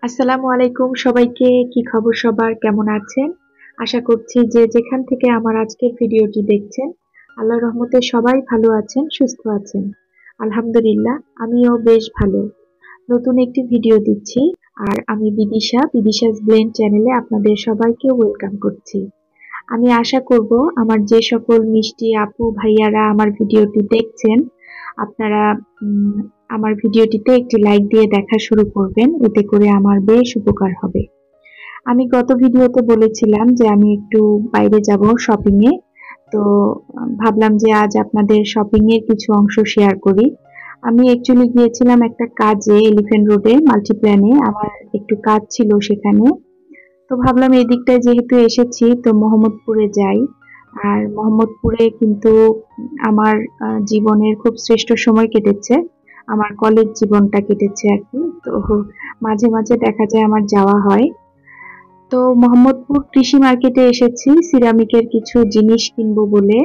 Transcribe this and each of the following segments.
আসসালামু আলাইকুম সবাইকে। কি খবর সবার, কেমন আছেন? আশা করছি যে যেখান থেকে আমার আজকের ভিডিওটি দেখছেন আল্লাহর রহমতে সবাই ভালো আছেন, সুস্থ আছেন। আলহামদুলিল্লাহ, আমিও বেশ ভালো। নতুন একটি ভিডিও দিচ্ছি আর আমি বিদিশাস ব্লেন্ড চ্যানেলে আপনাদের সবাইকে ওয়েলকাম করছি। আমি আশা করব আমার যে সকল মিষ্টি আপু ভাইয়ারা আমার ভিডিওটি দেখছেন আপনারা আমার ভিডিওটিতে একটি লাইক দিয়ে দেখা শুরু করবেন, এতে করে আমার বেশ উপকার হবে। আমি গত ভিডিওতে বলেছিলাম যে আমি একটু বাইরে যাব শপিং এ। তো ভাবলাম যে আজ আপনাদের শপিং এর কিছু অংশ শেয়ার করি। আমি অ্যাকচুয়ালি গিয়েছিলাম একটা কাজে এলিফ্যান্ট রোডে মাল্টিপ্ল্যানে, আমার একটু কাজ ছিল সেখানে। তো ভাবলাম এই দিকটায় যেহেতু এসেছি তো মোহাম্মদপুরে যাই। আর মোহাম্মদপুরে কিন্তু আমার জীবনের খুব শ্রেষ্ঠ সময় কেটেছে, আমার কলেজ জীবনটা কেটেছে আর কি। তো মাঝে মাঝে দেখা যায় আমার যাওয়া হয়। তো মোহাম্মদপুর কৃষি মার্কেটে এসেছি সিরামিকের কিছু জিনিস কিনবো বলে।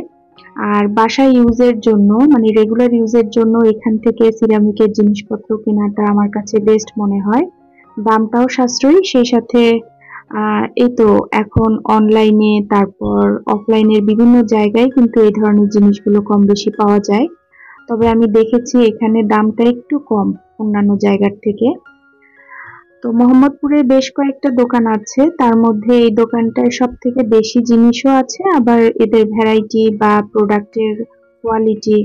আর বাসায় ইউজের জন্য মানে রেগুলার ইউজের জন্য এখান থেকে সিরামিকের জিনিসপত্র কেনাটা আমার কাছে বেস্ট মনে হয়। দামটাও সাশ্রয়ী, সেই সাথে এই তো এখন অনলাইনে তারপর অফলাইনের বিভিন্ন জায়গায় কিন্তু এই ধরনের জিনিসগুলো কম বেশি পাওয়া যায়। তবে আমি দেখেছি এখানে দামটা একটু কম অন্যান্য জায়গার থেকে। তো মোহাম্মদপুরে বেশ কয়েকটা দোকান আছে, তার মধ্যে এই দোকানটায় সব থেকে বেশি জিনিসও আছে, আবার এদের ভ্যারাইটি বা প্রোডাক্টের কোয়ালিটি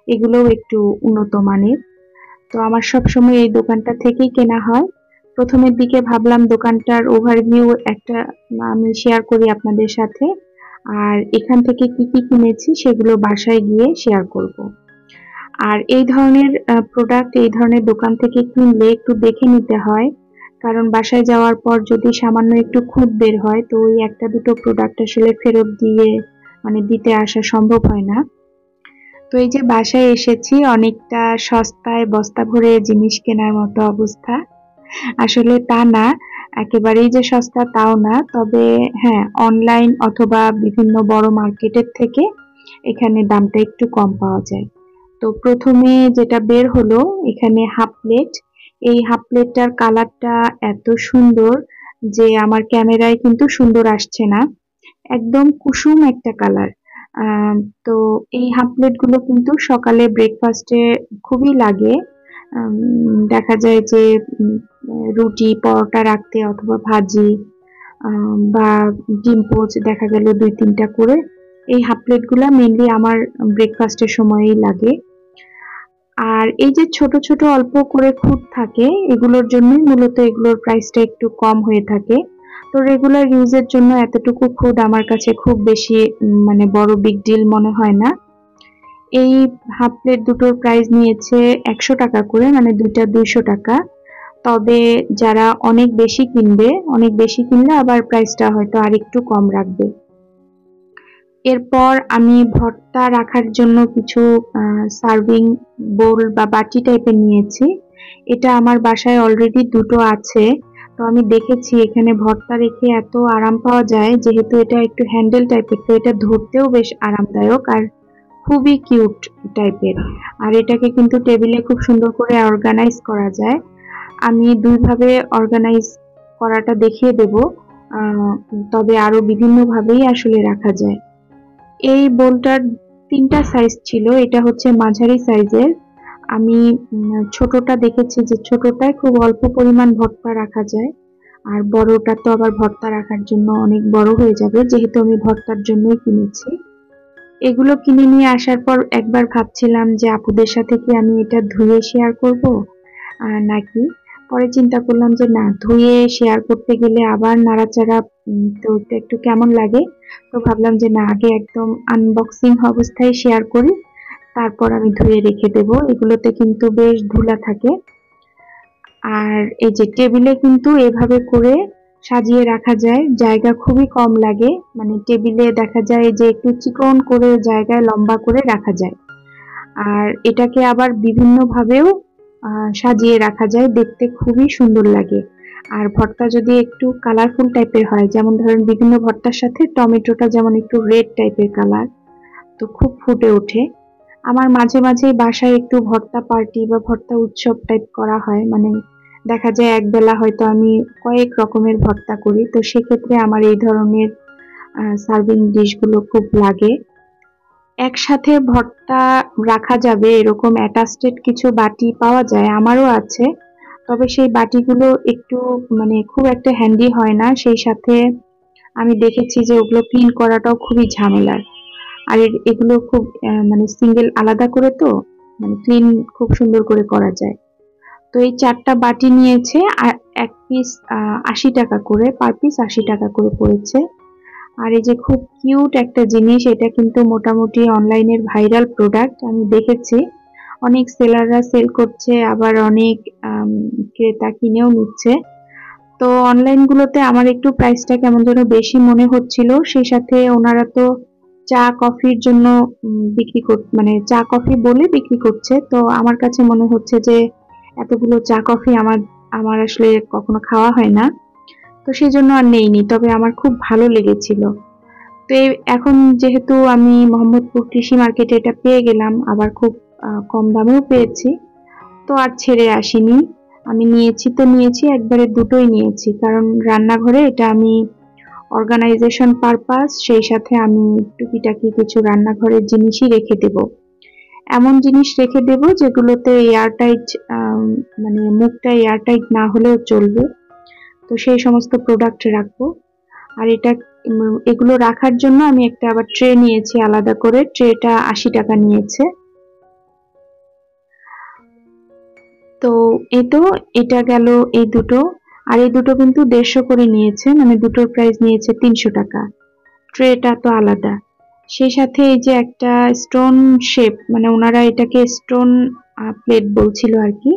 এগুলোও একটু উন্নত মানের। তো আমার সবসময় এই দোকানটা থেকেই কেনা হয়। প্রথমের দিকে ভাবলাম দোকানটার ওভারভিউ একটা আমি শেয়ার করি আপনাদের সাথে, আর এখান থেকে কি কি কিনেছি সেগুলো বাসায় গিয়ে শেয়ার করব। আর এই ধরনের প্রোডাক্ট এই ধরনের দোকান থেকে কিনলে একটু দেখে নিতে হয়, কারণ বাসায় যাওয়ার পর যদি সামান্য একটু খুঁত বের হয় তো ওই একটা দুটো প্রোডাক্ট আসলে ফেরত দিয়ে মানে দিতে আসা সম্ভব হয় না। তো এই যে বাসায় এসেছি, অনেকটা সস্তায় বস্তা ভরে জিনিস কেনার মতো অবস্থা। আসলে তা না, একেবারেই যে সস্তা তাও না, তবে হ্যাঁ, অনলাইন অথবা বিভিন্ন বড় মার্কেটের থেকে এখানে দামটা একটু কম পাওয়া যায়। তো প্রথমে যেটা বের হলো এখানে হাফ প্লেট। এই হাফ প্লেটটার কালারটা এত সুন্দর যে আমার ক্যামেরায় কিন্তু সুন্দর আসছে না, একদম কুসুম একটা কালার। আহ, তো এই হাফ প্লেট গুলো কিন্তু সকালে ব্রেকফাস্টে খুবই লাগে। দেখা যায় যে রুটি পরোটা রাখতে অথবা ভাজি বা ডিম পোচ দেখা গেল দুই তিনটা করে, এই হাফ প্লেট গুলা মেনলি আমার ব্রেকফাস্টের সময়ই লাগে। আর এই যে ছোট ছোট অল্প করে খুঁত থাকে এগুলোর জন্যই মূলত এগুলোর প্রাইসটা একটু কম হয়ে থাকে। তো রেগুলার ইউজের জন্য এতটুকু খুদ আমার কাছে খুব বেশি মানে বড় বিগ ডিল মনে হয় না। এই হাফ প্লেট দুটোর প্রাইস নিয়েছে 100 টাকা করে, মানে দুইটা 200 টাকা। তবে যারা অনেক বেশি কিনবে, অনেক বেশি কিনলে আবার প্রাইসটা হয়তো আরেকটু কম রাখবে। এরপর আমি ভর্তা রাখার জন্য কিছু সার্ভিং বোল বা বাটি টাইপের নিয়েছি। এটা আমার বাসায় অলরেডি দুটো আছে। তো আমি দেখেছি এখানে ভর্তা রেখে এত আরাম পাওয়া যায়, যেহেতু এটা একটু হ্যান্ডেল টাইপের তো এটা ধরতেও বেশ আরামদায়ক আর খুবই কিউট টাইপের। আর এটাকে কিন্তু টেবিলে খুব সুন্দর করে অর্গানাইজ করা যায়। আমি দুইভাবে অর্গানাইজ করাটা দেখিয়ে দেব, তবে আরো বিভিন্ন ভাবেই আসলে রাখা যায়। এই বোলটার তিনটা সাইজ ছিল, এটা হচ্ছে মাঝারি সাইজের। আমি ছোটটা দেখেছি যে ছোটটায় খুব অল্প পরিমাণ ভর্তা রাখা যায়, আর বড়টা তো আবার ভর্তা রাখার জন্য অনেক বড় হয়ে যাবে, যেহেতু আমি ভর্তার জন্যই কিনেছি। এগুলো কিনে নিয়ে আসার পর একবার ভাবছিলাম যে আপুদের সাথে কি আমি এটা ধুয়ে শেয়ার করব নাকি, পরে চিন্তা করলাম যে না, ধুয়ে শেয়ার করতে গেলে আবার নাড়াচাড়া তো একটু কেমন লাগে। তো ভাবলাম যে না, আগে একদম আনবক্সিং অবস্থায় শেয়ার করি, তারপর আমি ধুয়ে রেখে দেব। এগুলোতে কিন্তু বেশ ধুলা থাকে। আর এই যে টেবিলে কিন্তু এভাবে করে সাজিয়ে রাখা যায়, জায়গা খুবই কম লাগে, মানে টেবিলে দেখা যায় যে একটু চিকন করে জায়গায় লম্বা করে রাখা যায়। আর এটাকে আবার বিভিন্ন ভাবেও সাজিয়ে রাখা যায়, দেখতে খুবই সুন্দর লাগে। আর ভর্তা যদি একটু কালারফুল টাইপের হয়, যেমন ধরেন বিভিন্ন ভর্তার সাথে টমেটোটা যেমন একটু রেড টাইপের কালার, তো খুব ফুটে ওঠে। আমার মাঝে মাঝে বাসায় একটু ভর্তা পার্টি বা ভর্তা উৎসব টাইপ করা হয়, মানে দেখা যায় একবেলা হয়তো আমি কয়েক রকমের ভর্তা করি, তো সেক্ষেত্রে আমার এই ধরনের সার্ভিং ডিশগুলো খুব লাগে। একসাথে ভর্তা রাখা যাবে এরকম অ্যাটাচড কিছু বাটি পাওয়া যায়, আমারও আছে। তবে সেই বাটিগুলো একটু মানে খুব একটা হ্যান্ডি হয় না, সেই সাথে আমি দেখেছি যে ওগুলো ক্লিন করাটাও খুবই ঝামেলার। আর এগুলো খুব মানে সিঙ্গেল আলাদা করে, তো মানে ক্লিন খুব সুন্দর করে করা যায়। তো এই 4টা বাটি নিয়েছে আর এক পিস 80 টাকা করে, পার পিস 80 টাকা করে পড়েছে। আর এই যে খুব কিউট একটা জিনিস, এটা কিন্তু মোটামুটি অনলাইনের ভাইরাল প্রোডাক্ট, আমি দেখেছি অনেক সেলাররা সেল করছে, আবার অনেক ক্রেতা কিনেও নিচ্ছে। তো অনলাইন গুলোতে আমার একটু প্রাইসটা কেমন যেন বেশি মনে হচ্ছিল, সেই সাথে ওনারা তো চা কফির জন্য বিক্রি মানে চা কফি বলে বিক্রি করছে, তো আমার কাছে মনে হচ্ছে যে এতগুলো চা কফি আমার আমার আসলে কখনো খাওয়া হয় না, তো সেই জন্য আর নেইনি। তবে আমার খুব ভালো লেগেছিল। তো এখন যেহেতু আমি মোহাম্মদপুর কৃষি মার্কেটে এটা পেয়ে গেলাম, আবার খুব কম দামেও পেয়েছি, তো আর ছেড়ে আসিনি। আমি নিয়েছি তো নিয়েছি, একবারে দুটোই নিয়েছি, কারণ রান্নাঘরে এটা আমি অর্গানাইজেশন পারপাস, সেই সাথে আমি টুকিটাকি কিছু রান্নাঘরের জিনিসই রেখে দেব। এমন জিনিস রেখে দেব যেগুলোতে এয়ারটাইট, মানে মুখটা এয়ারটাইট না হলেও চলবে, তো সেই সমস্ত প্রোডাক্ট রাখবো। আর এগুলো রাখার জন্য আমি একটা আবার ট্রে নিয়েছি আলাদা করে, ট্রেটা 80 টাকা নিয়েছে। তো এটা গেল এই দুটো। আর এই দুটো কিন্তু 150 করে নিয়েছে, মানে দুটোর প্রাইস নিয়েছে 300 টাকা। ট্রেটা তো আলাদা। সেই সাথে এই যে একটা স্টোন শেপ, মানে ওনারা এটাকে স্টোন প্লেট বলছিল আর কি,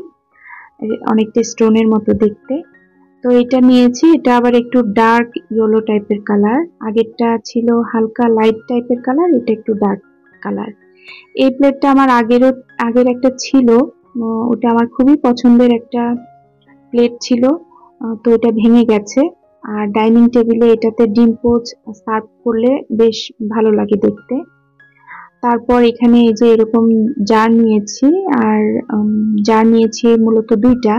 অনেকটা স্টোনের মতো দেখতে। তো এটা নিয়েছি, এটা আবার একটু ডার্ক ইয়েলো টাইপের কালার, আগেরটা ছিল হালকা লাইট টাইপের কালার, এটা একটু ডার্ক কালার। এই প্লেটটা আমার আগের একটা ছিল, ওটা আমার খুবই পছন্দের একটা প্লেট ছিল, তো এটা ভেঙে গেছে। আর ডাইনিং টেবিলে এটাতে ডিম পোচ সার্ভ করলে বেশ ভালো লাগে দেখতে। তারপর এখানে এই যে এরকম জার নিয়েছি, আর জার নিয়েছি মূলত দুইটা।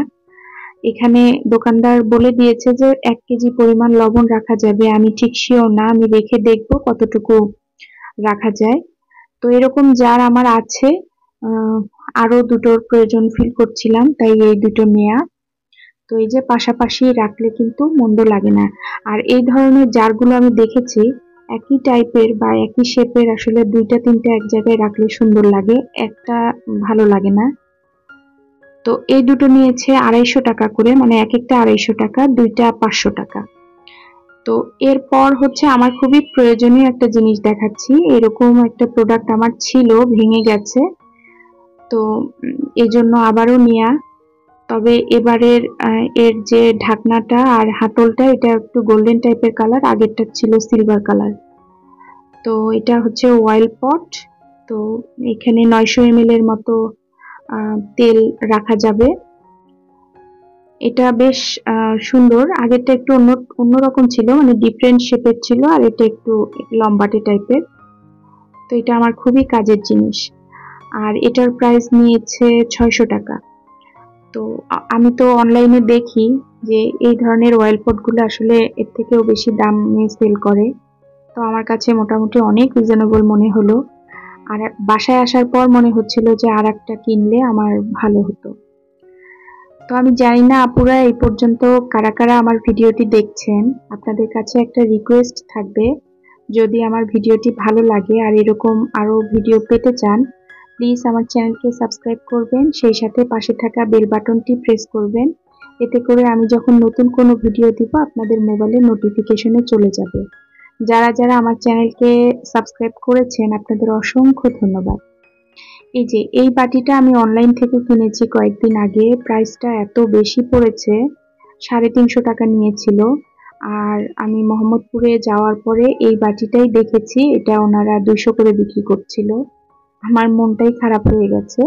এখানে দোকানদার বলে দিয়েছে যে 1 কেজি পরিমাণ লবণ রাখা যাবে, আমি ঠিক শিওর না, আমি রেখে দেখবো কতটুকু রাখা যায়। তো এরকম জার আমার আছে, আরো দুটোর প্রয়োজন ফিল করছিলাম, তাই এই দুটো নেয়া। তো এই যে পাশাপাশি রাখলে কিন্তু মন্দ লাগে না। আর এই ধরনের জারগুলো আমি দেখেছি একই টাইপের বা একই শেপের, আসলে দুইটা তিনটা এক জায়গায় রাখলে সুন্দর লাগে, একটা ভালো লাগে না। তো এই দুটো নিয়েছে 250 টাকা করে, মানে এক একটা 250 টাকা, দুইটা 500 টাকা। তো এরপর হচ্ছে আমার খুবই প্রয়োজনীয় একটা জিনিস দেখাচ্ছি, এরকম একটা প্রোডাক্ট আমার ছিল, ভেঙে গেছে, তো এজন্য আবারও নেয়া। তবে এবারের এর যে ঢাকনাটা আর হাতলটা, এটা একটু গোল্ডেন টাইপের কালার, আগেরটা ছিল সিলভার কালার। তো এটা হচ্ছে অয়েল পট। তো এখানে 900 ml এর মতো তেল রাখা যাবে। এটা বেশ সুন্দর, আগেরটা একটু অন্যরকম ছিল, মানে ডিফারেন্ট শেপের ছিল, আর এটা একটু লম্বাটে টাইপের। তো এটা আমার খুবই কাজের জিনিস। আর এটার প্রাইস নিয়েছে 600 টাকা। তো আমি তো অনলাইনে দেখি যে এই ধরনের অয়েল পটগুলো আসলে এর থেকেও বেশি দামে সেল করে, তো আমার কাছে মোটামুটি অনেক রিজনেবল মনে হলো। আর বাসায় আসার পর মনে হচ্ছিল যে আর একটা কিনলে আমার ভালো হতো। তো আমি জানি না আপুরা এই পর্যন্ত কারা কারা আমার ভিডিওটি দেখছেন, আপনাদের কাছে একটা রিকোয়েস্ট থাকবে, যদি আমার ভিডিওটি ভালো লাগে আর এরকম আরো ভিডিও পেতে চান, প্লিজ আমার চ্যানেলকে সাবস্ক্রাইব করবেন, সেই সাথে পাশে থাকা বেল বাটনটি প্রেস করবেন, এতে করে আমি যখন নতুন কোনো ভিডিও দিব আপনাদের মোবাইলে নোটিফিকেশনে চলে যাবে। যারা যারা আমার চ্যানেলকে সাবস্ক্রাইব করেছেন আপনাদের অসংখ্য ধন্যবাদ। এই যে এই বাটিটা আমি অনলাইন থেকে কিনেছি কয়েকদিন আগে, প্রাইসটা এত বেশি পড়েছে, 350 টাকা নিয়েছিল। আর আমি মোহাম্মদপুরে যাওয়ার পরে এই বাটিটাই দেখেছি, এটা ওনারা 200 করে বিক্রি করছিল, আমার মনটাই খারাপ হয়ে গেছে।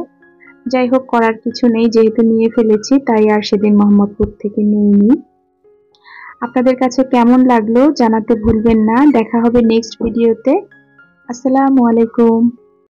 যাই হোক, করার কিছু নেই, যেহেতু নিয়ে ফেলেছি তাই আর সেদিন মোহাম্মদপুর থেকে নিইনি। আপনাদের কাছে কেমন লাগলো জানাতে ভুলবেন না। দেখা হবে নেক্সট ভিডিওতে। আসসালামু আলাইকুম।